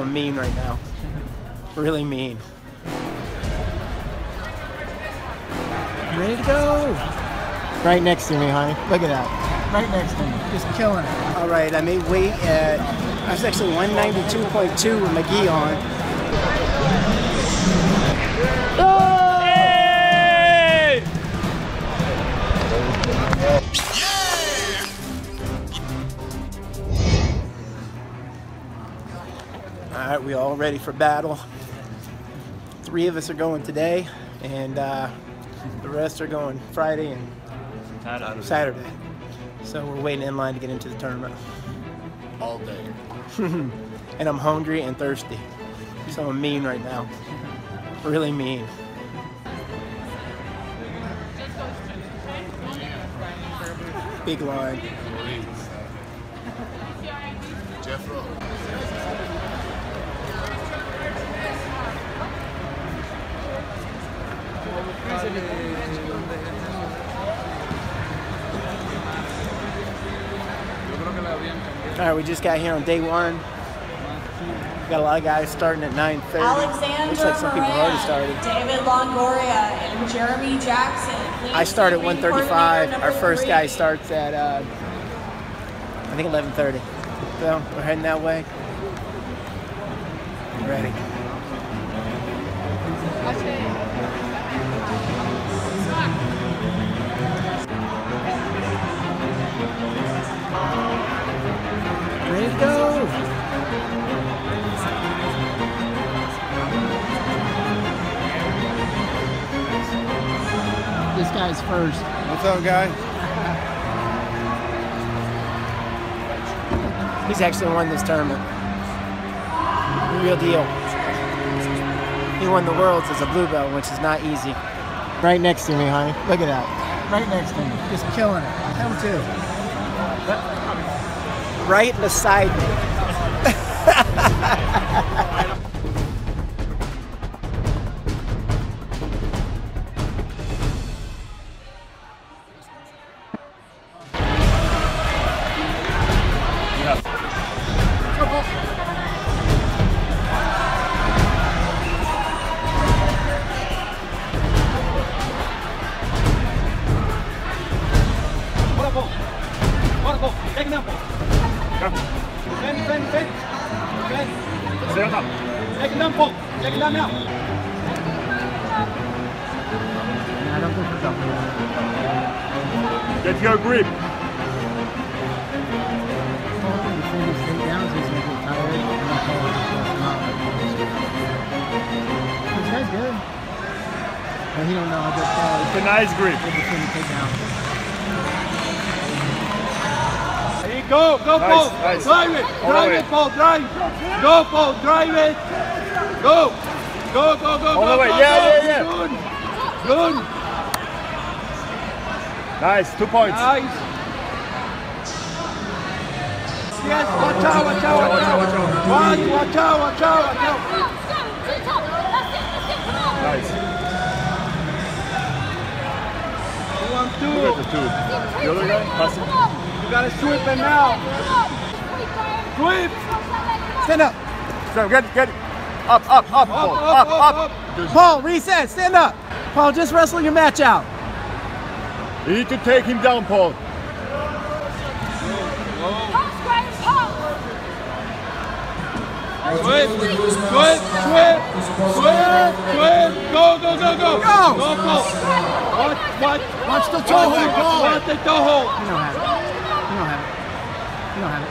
I'm mean right now. Really mean. Ready to go? Right next to me, honey. Look at that. Right next to me. Just killing it. All right, I made weight at, I was actually 192.2 with my gi on. Hey! All right, we all ready for battle. 3 of us are going today, and the rest are going Friday and Saturday. So we're waiting in line to get into the tournament. All day. And I'm hungry and thirsty. So I'm mean right now. Really mean. Big line. Jeffro. All right, we just got here on day 1. Got a lot of guys starting at 9:30. Alexander Looks like some people have already started. David Longoria and Jeremy Jackson. I start at 1:35. Our first guy starts at I think 11:30. So we're heading that way. Ready. Ready to go. This guy's first. What's up, guy? He's actually won this tournament. The real deal. He won the Worlds as a blue belt, which is not easy. Right next to me, honey. Look at that. Right next to me. Just killing it. Him too. Right beside me. Get your grip. This guy's good. But he don't know how good Paul It's a nice grip. Go, Nice, Paul. nice. Drive it. All Drive the it, way. Paul. Drive. Go, Paul. Drive it. Go. Go, go, go, All go. the way. Go, Yeah, go. yeah, yeah. Good. Good. Nice, 2 points. Nice. Yes, watch out, watch out, watch out. Watch out, watch out, watch out. Nice. 1, 2. Look at the 2. The other guy, passing. You gotta sweep it now. Sweep. Stand up. So get it. Up, Paul. Up. Paul, reset. Stand up. Paul, just wrestle your match out. You need to take him down, Paul. Sweep. Go, go, go, go. Go, Paul. Watch the toe hold, Paul. Watch the toe hold. You don't have it. You don't have it. You don't have it.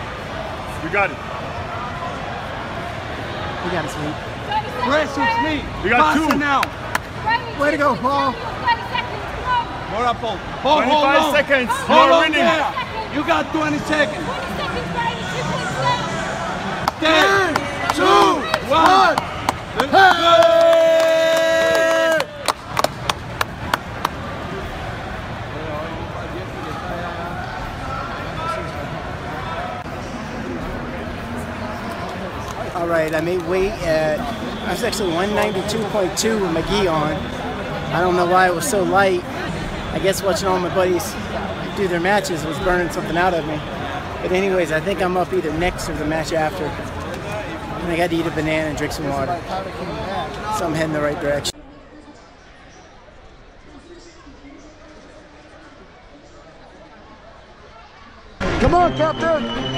You got it. You got it, sweet. Press his knee. You got Pass 2. it now. Way to go, Paul. More up, Paul. Paul, 25 seconds. Hold You're on winning. there. You got 20 seconds. 10, 2, 1. All right, I made weight at, I was actually 192.2 with my gi on. I don't know why it was so light. I guess watching all my buddies do their matches was burning something out of me. But anyways, I think I'm up either next or the match after. And I got to eat a banana and drink some water. So I'm heading the right direction. Come on, Captain!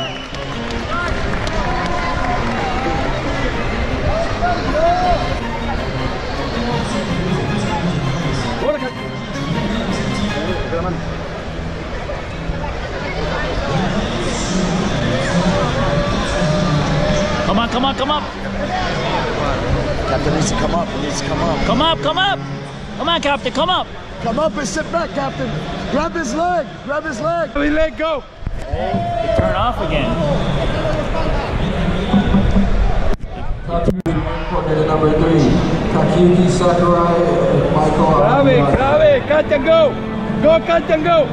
Come on, come on, come up. Captain needs to come up. He needs to come up. Come up, come up. Come on, Captain, come up. Come up and sit back, Captain. Grab his leg. Grab his leg. Let go. Hey, turn off again. Coordinator number 3, Takayuki Sakurai and Michael. Grave, Captain, go. Go, Captain, go.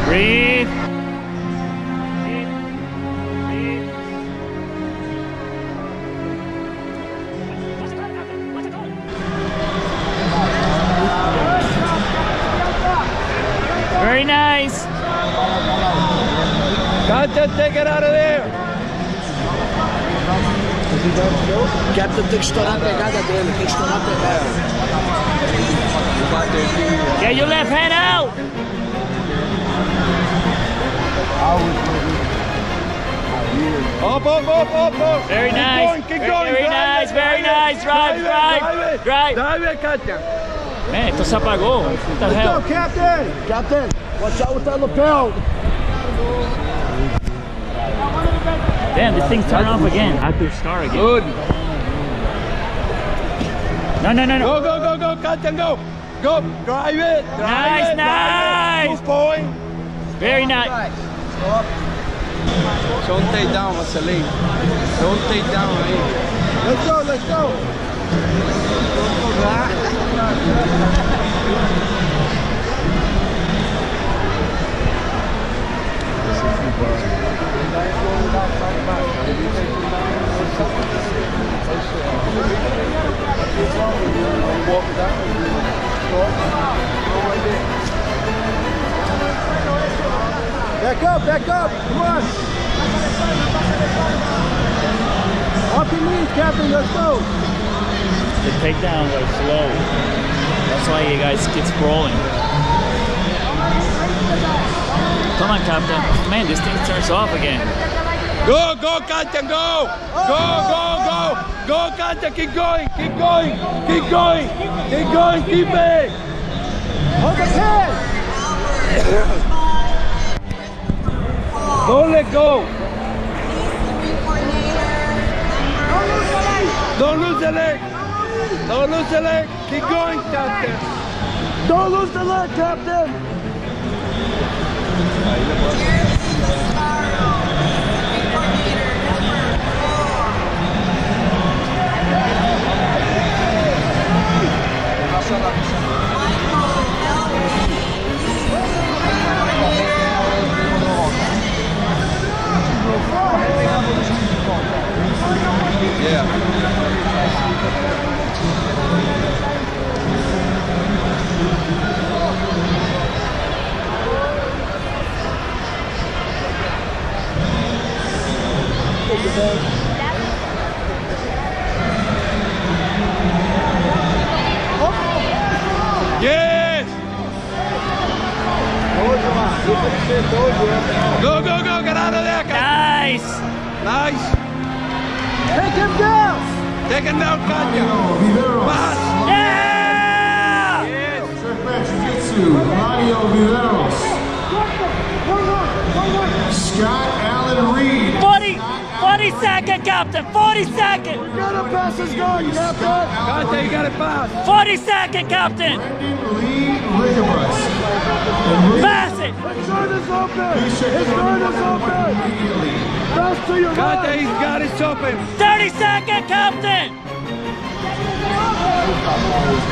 Breathe. Very nice. Captain, take it out of there. Captain, tem que estourar a pegada dele. Tem que estourar a pegada. Get your left hand out. Up, up, up, up, up. Very nice. Keep going, Very nice, very nice. Drive, drive, drive. Drive it, Captain. Man, esto se apagó. What the Let's hell? go, Captain. Captain, watch out with that lapel. Damn, this thing's turning off again. I have to start again. Good. No, no, no, no. Go, go, go, go, Captain, go. Go, drive it. Drive Nice, it, nice. Move forward. Very nice. Don't take down, Marcelo. Don't take down, right? Let's go, let's go. Back up, come on. Off your knees, Captain, let's go. The takedowns are slow. That's why you guys get sprawling. Come on, Captain. Man, this thing turns off again. Go, go, Captain, go. Go, go, go. Go, Captain, keep going, keep going. Keep going, keep going, keep it. Hold the pin. Don't let go. Don't lose the leg. Don't lose the leg. Keep going, Captain. Don't lose the leg, Captain. Yeah. Yes! Go, go, go, get out of there, Nice! Nice! Take him down! Take him down, Katya! Pass! Yeah! Yes! Jiu Jitsu, Aria Hotel. Scott Allen Reed. 40 second, Captain! 40 second! We gotta pass his gun, Captain! Katya, you gotta pass! 40 second, Captain! Brendan Lee Ligabus. Pass it! His gun is open! His gun is open! Pass to your right! Katya, he's got it open! 30 second, Captain!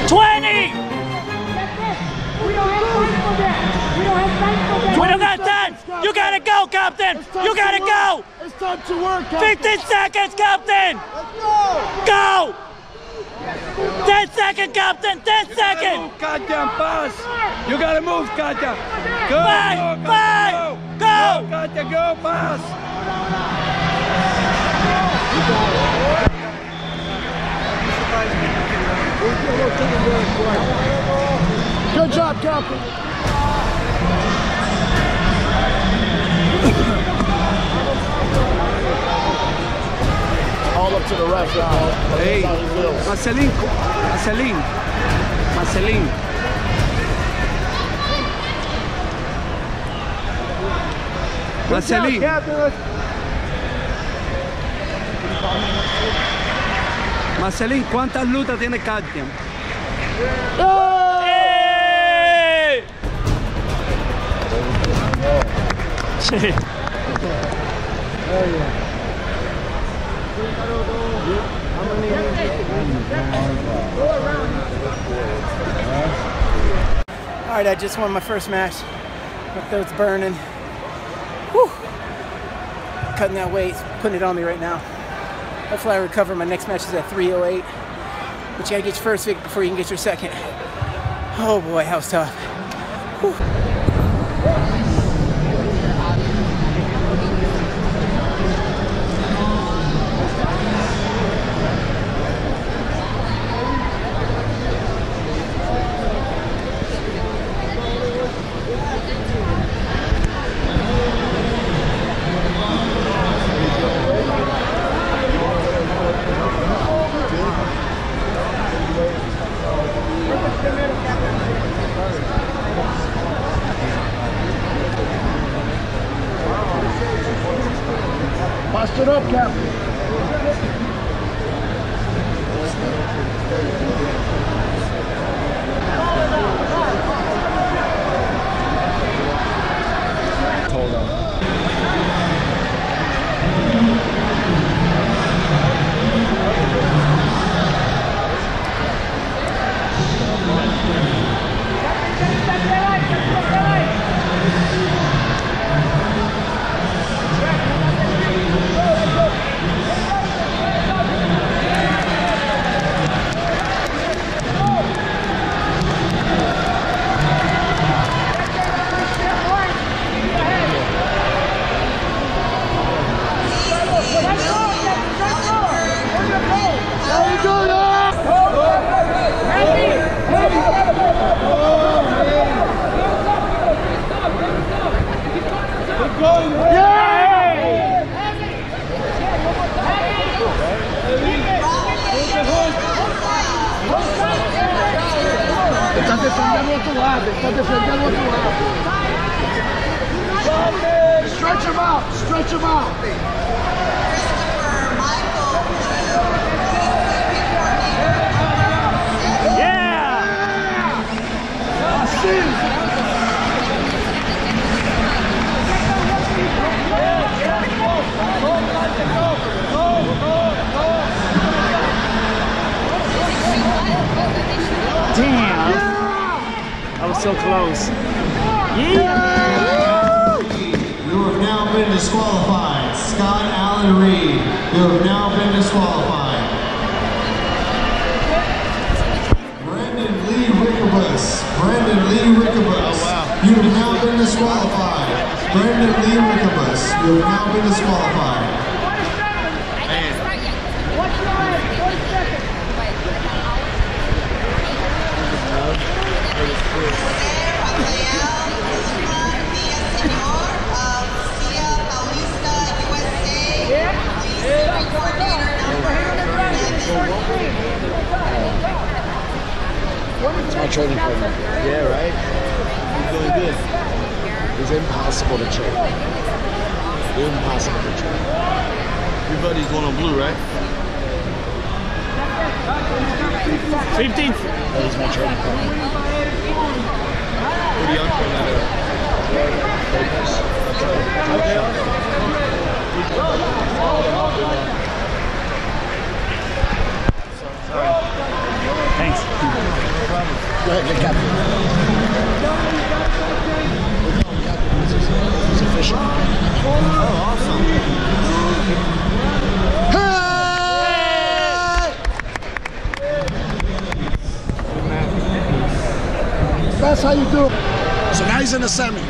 20! We don't have time! You gotta go, Captain! You gotta go! It's time to work, Captain! 15 seconds, Captain! Let's go! Go! 10 seconds, Captain! 10 seconds! Move, Katya, and pass! You gotta move, Katya! Go, Five! go, Five! go! Go! Go, Katya, go, pass! Good job, Captain. All up to the ref now. Hey, Marceline. Marceline, ¿cuántas lutas tiene Katya? Sí. All right, I just won my first match. My throat's burning. Whew. Cutting that weight, putting it on me right now. Hopefully I recover. My next match is at 308. But you gotta get your first victory before you can get your second. Oh boy, that was tough. Whew. Bust it up, Captain. Hold on. Está defendendo o outro lado, ele está defendendo o outro lado. Stretch him out, stretch him out. Yeah! Damn! I was so close. Yeah! You have now been disqualified. Scott Allen Reed, you have now been disqualified. Brendan Lee Rickabus. You have now been disqualified. Brendan Lee Rickabus, you have now been disqualified. It's my training program. Yeah, right? He's doing good. It's impossible to train. Impossible to train. Your buddy's going on blue, right? 15th. That is my training program. What are you on for that? Thanks. Go ahead, get Captain. He's a fisherman. Oh, awesome. That's how you do it. So now he's in the semi.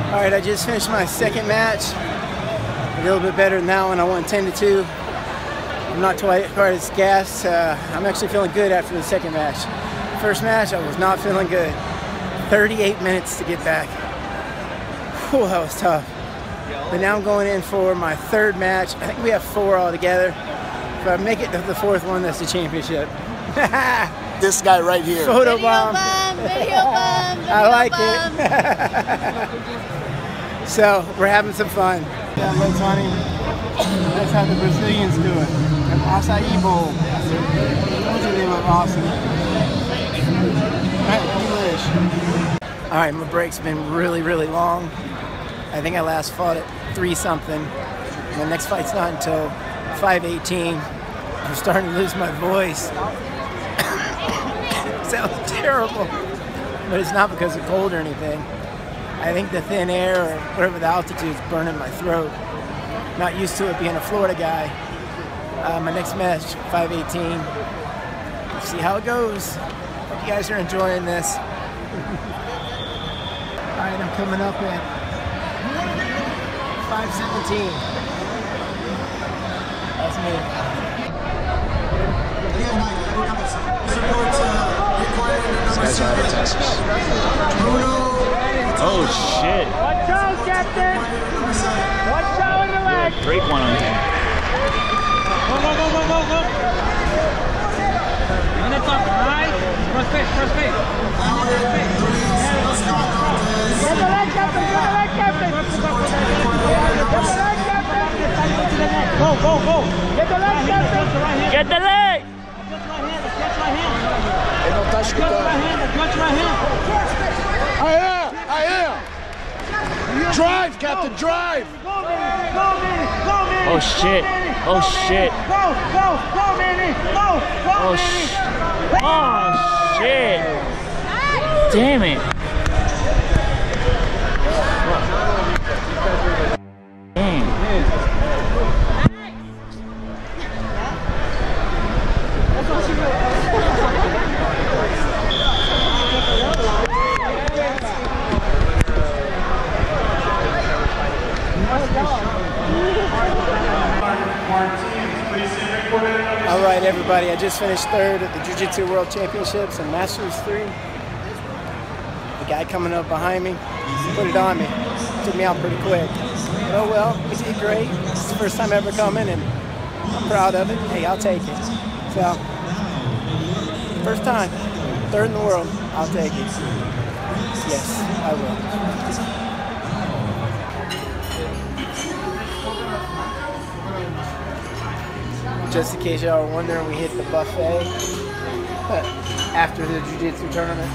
Alright, I just finished my second match. A little bit better than that one. I won 10-2. I'm not quite as gassed. I'm actually feeling good after the second match. First match, I was not feeling good. 38 minutes to get back. Whew, that was tough. But now I'm going in for my third match. I think we have 4 altogether. If I make it to the 4th one, that's the championship. This guy right here. Photo bomb. Video bomb. I like it. So we're having some fun. Yeah, let's on him. That's how the Brazilians do it. An acai bowl. Those they look awesome. All right, my break's been really, really long. I think I last fought at 3-something. My next fight's not until 5:18. I'm starting to lose my voice. Sounds terrible, but it's not because of cold or anything. I think the thin air or whatever the altitude is burning my throat. Not used to it being a Florida guy. My next match, 5:18. Let's see how it goes. Hope you guys are enjoying this. All right, I'm coming up at 5:17. That's me. This guy's out of Texas. Oh shit. Watch out, Captain! Watch out in the leg! Break one on him. Go, go, go, go, go, go! On the top, right? First face, first face. Get the leg, Captain! Get the leg, Captain! Get the leg, Captain! Go, go, go! Get the leg, Captain! Get the leg! Ele não tá escutando. I am! Drive, Captain, drive! Oh shit! Oh shit! Oh shit! Oh shit! Damn it! Dang. All right, everybody, I just finished 3rd at the Jiu Jitsu World Championships and Masters 3. The guy coming up behind me, put it on me. Took me out pretty quick. But oh well, he did great. It's the first time ever coming, and I'm proud of it. Hey, I'll take it. So, first time, 3rd in the world, I'll take it. Yes, I will. Just in case y'all are wondering, we hit the buffet after the Jiu Jitsu tournament.